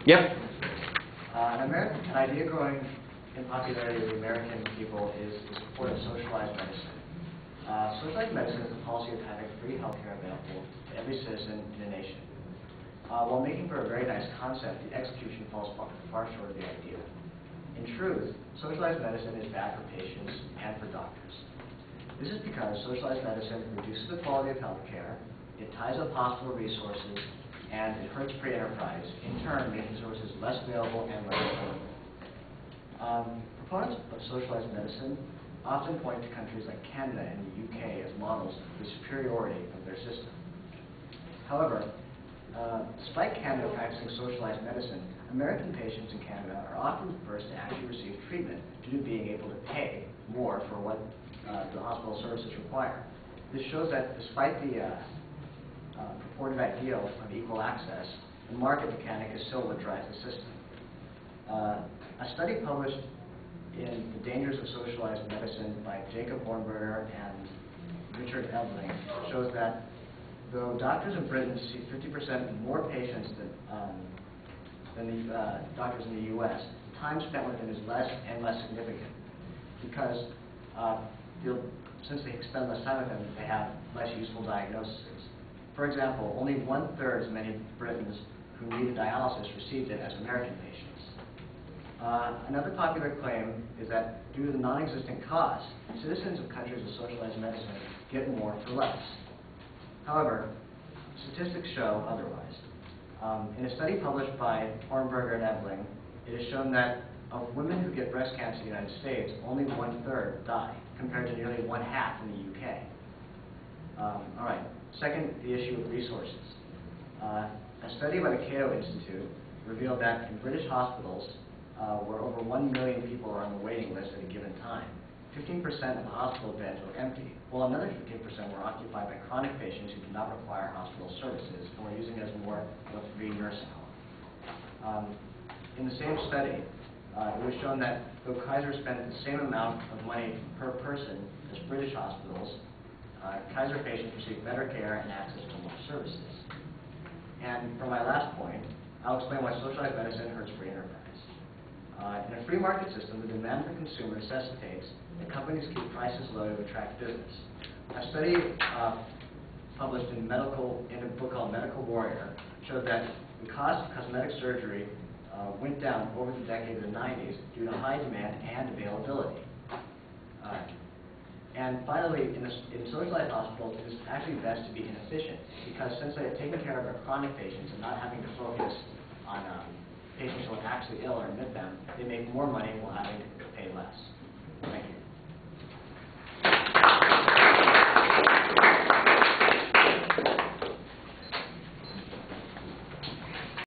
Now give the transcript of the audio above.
Yep. An idea growing in popularity with the American people is the support of socialized medicine. Socialized medicine is the policy of having free healthcare available to every citizen in the nation. While making for a very nice concept, the execution falls far short of the idea. In truth, socialized medicine is bad for patients and for doctors. This is because socialized medicine reduces the quality of healthcare, it ties up hospital resources, and it hurts free enterprise, in turn making services less available and less affordable. Proponents of socialized medicine often point to countries like Canada and the UK as models of the superiority of their system. However, despite Canada practicing socialized medicine, American patients in Canada are often the first to actually receive treatment due to being able to pay more for what the hospital services require. This shows that despite the purported ideal of equal access, the market mechanic is still what drives the system. A study published in The Dangers of Socialized Medicine by Jacob Hornberger and Richard Ebling shows that though doctors in Britain see 50% more patients than the doctors in the U.S., time spent with them is less and less significant because since they spend less time with them, they have less useful diagnoses. For example, only 1/3 as many Britons who needed dialysis received it as American patients. Another popular claim is that due to the non-existent costs, citizens of countries with socialized medicine get more for less. However, statistics show otherwise. In a study published by Hornberger and Ebling, it is shown that of women who get breast cancer in the United States, only 1/3 die, compared to nearly 1/2 in the UK. All right. Second, the issue of resources. A study by the Cato Institute revealed that in British hospitals, where over 1 million people are on the waiting list at a given time, 15% of the hospital beds were empty, while another 15% were occupied by chronic patients who did not require hospital services and were using it as more of a free nursing home. In the same study, it was shown that though Kaiser spent the same amount of money per person as British hospitals, Kaiser patients receive better care and access to more services. And for my last point, I'll explain why socialized medicine hurts free enterprise. In a free market system, the demand for consumers necessitates that companies keep prices low to attract business. A study published in a book called Medical Warrior showed that the cost of cosmetic surgery went down over the decade of the 90s due to high demand and availability. And finally, in socialized hospitals, it is actually best to be inefficient because since they're taking care of our chronic patients and not having to focus on patients who are actually ill or admit them, they make more money while having to pay less.